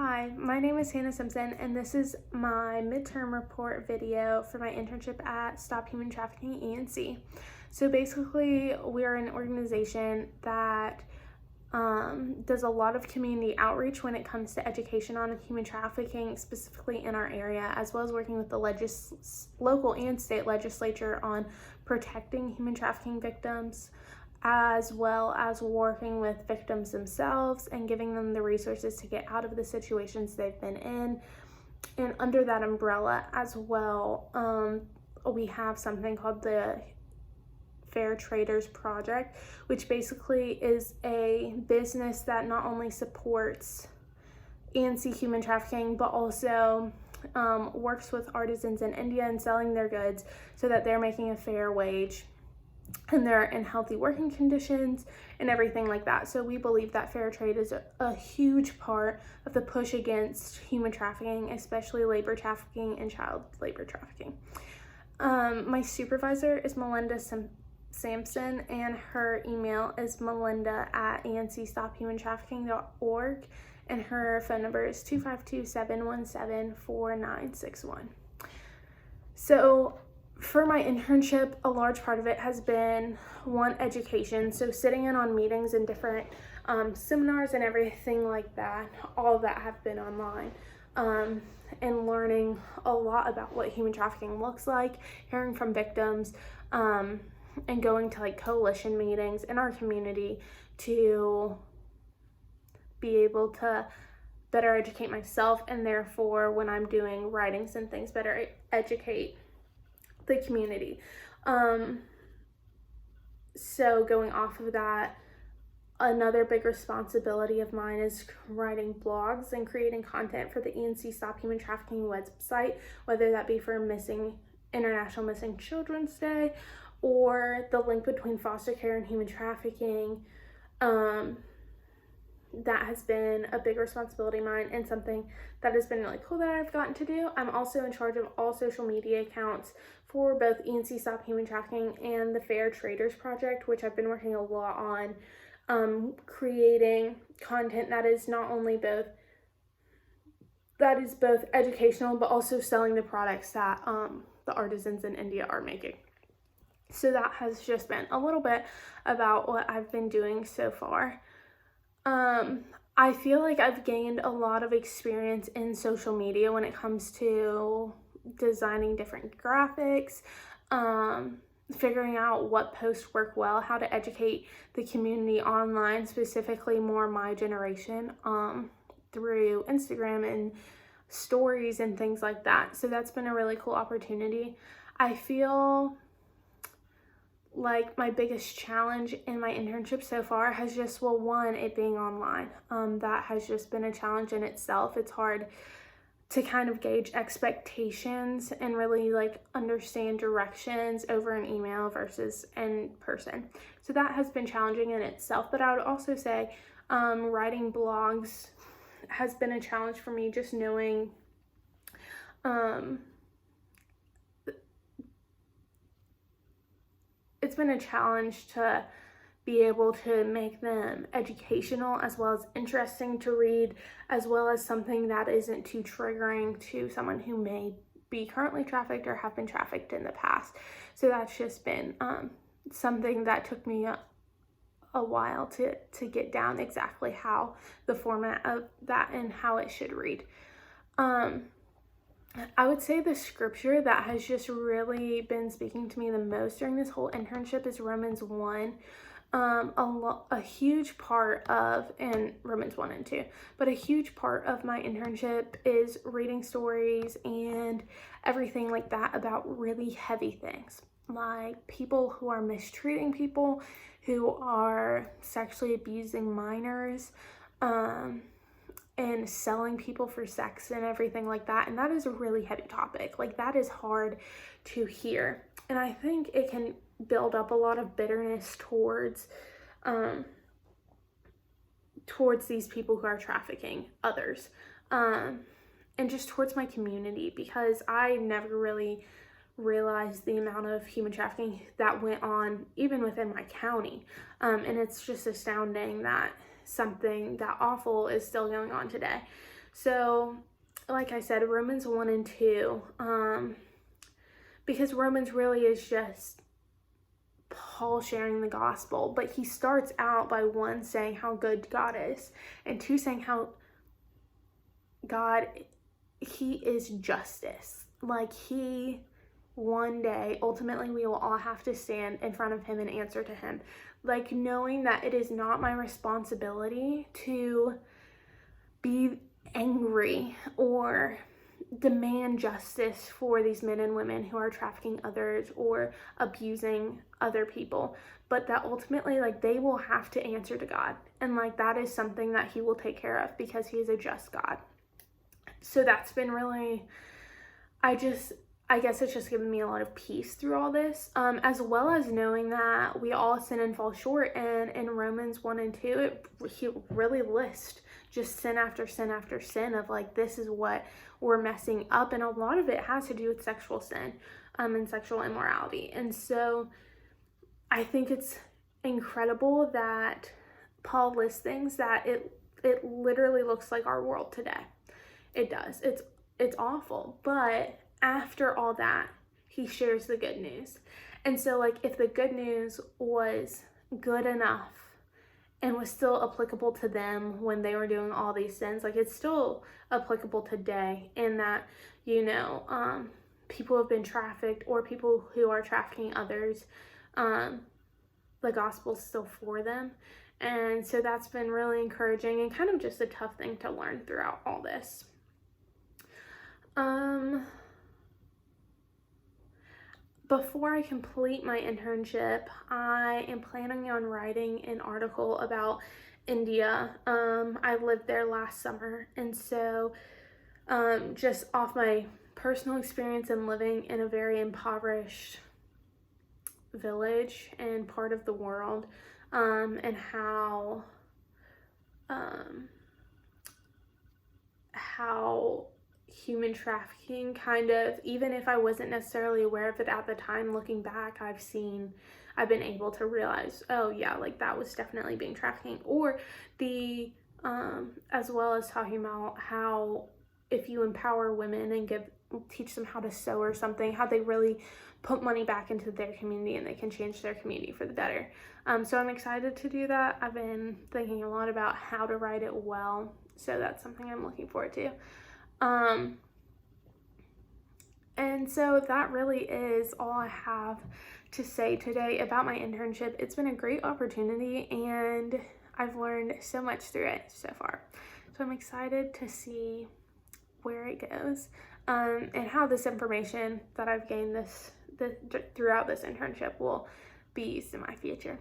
Hi, my name is Hannah Simpson, and this is my midterm report video for my internship at Stop Human Trafficking ENC. So basically, we're an organization that does a lot of community outreach when it comes to education on human trafficking, specifically in our area, as well as working with the local and state legislature on protecting human trafficking victims, as well as working with victims themselves and giving them the resources to get out of the situations they've been in. And under that umbrella as well, we have something called the Fair Traders Project, which basically is a business that not only supports ENC human trafficking, but also works with artisans in India and selling their goods so that they're making a fair wage and they're in healthy working conditions and everything like that. So we believe that fair trade is a huge part of the push against human trafficking, especially labor trafficking and child labor trafficking. My supervisor is Melinda Sampson, and her email is melinda@encstophumantrafficking.org, and her phone number is 252-717-4961. So for my internship, a large part of it has been education. So sitting in on meetings and different seminars and everything like that, all of that have been online. And learning a lot about what human trafficking looks like, hearing from victims, and going to coalition meetings in our community to be able to better educate myself, and therefore when I'm doing writings and things, better educate the community. So going off of that, another big responsibility of mine is writing blogs and creating content for the ENC Stop Human Trafficking website, whether that be for International Missing Children's Day or the link between foster care and human trafficking. That has been a big responsibility of mine and something that has been really cool that I've gotten to do. I'm also in charge of all social media accounts for both ENC Stop Human Trafficking and the Fair Traders Project, which I've been working a lot on, creating content that is both educational, but also selling the products that the artisans in India are making. So that has just been a little bit about what I've been doing so far. I feel like I've gained a lot of experience in social media when it comes to designing different graphics, figuring out what posts work well, how to educate the community online, specifically more my generation, through Instagram and stories and things like that. So that's been a really cool opportunity. I feel like my biggest challenge in my internship so far has just, one, it being online. That has just been a challenge in itself. It's hard to kind of gauge expectations and really understand directions over an email versus in person. So that has been challenging in itself. But I would also say writing blogs has been a challenge for me, just knowing it's been a challenge to be able to make them educational as well as interesting to read, as well as something that isn't too triggering to someone who may be currently trafficked or have been trafficked in the past. So that's just been something that took me a while to get down exactly how the format of that and how it should read. I would say the scripture that has just really been speaking to me the most during this whole internship is Romans 1. A huge part of, and Romans 1 and 2, but a huge part of my internship is reading stories and everything like that about really heavy things, like people who are mistreating people, who are sexually abusing minors, and selling people for sex and everything like that. And that is a really heavy topic. That is hard to hear. And I think it can build up a lot of bitterness towards these people who are trafficking others, and just towards my community, because I never really realized the amount of human trafficking that went on even within my county. And it's just astounding that something that awful is still going on today. So, like I said, Romans 1 and 2, because Romans really is just Paul sharing the gospel, but he starts out by 1 saying how good God is, and 2 saying how God, he is justice. Like, he, one day, ultimately we will all have to stand in front of him and answer to him. Like, knowing that it is not my responsibility to be angry or demand justice for these men and women who are trafficking others or abusing other people, but that ultimately, like, they will have to answer to God, and like that is something that he will take care of because he is a just God. So that's been really, I guess it's just given me a lot of peace through all this, as well as knowing that we all sin and fall short. And in Romans 1 and 2, he really lists just sin after sin after sin of like, this is what we're messing up. And a lot of it has to do with sexual sin and sexual immorality. And so I think it's incredible that Paul lists things that it literally looks like our world today. It does. It's awful. But after all that, he shares the good news. And so, like, if the good news was good enough and was still applicable to them when they were doing all these sins, like, it's still applicable today in that, you know, people have been trafficked or people who are trafficking others, the gospel's still for them. And so that's been really encouraging and kind of just a tough thing to learn throughout all this. Before I complete my internship, I am planning on writing an article about India. I lived there last summer, and so just off my personal experience in living in a very impoverished village and part of the world, and how human trafficking kind of, even if I wasn't necessarily aware of it at the time, looking back, I've been able to realize, oh yeah, like that was definitely being trafficking. Or the as well as talking about how if you empower women and teach them how to sew or something, how they really put money back into their community and they can change their community for the better. So I'm excited to do that. I've been thinking a lot about how to write it well, so that's something I'm looking forward to. And so that really is all I have to say today about my internship. It's been a great opportunity and I've learned so much through it so far. So I'm excited to see where it goes, and how this information that I've gained throughout this internship will be used in my future.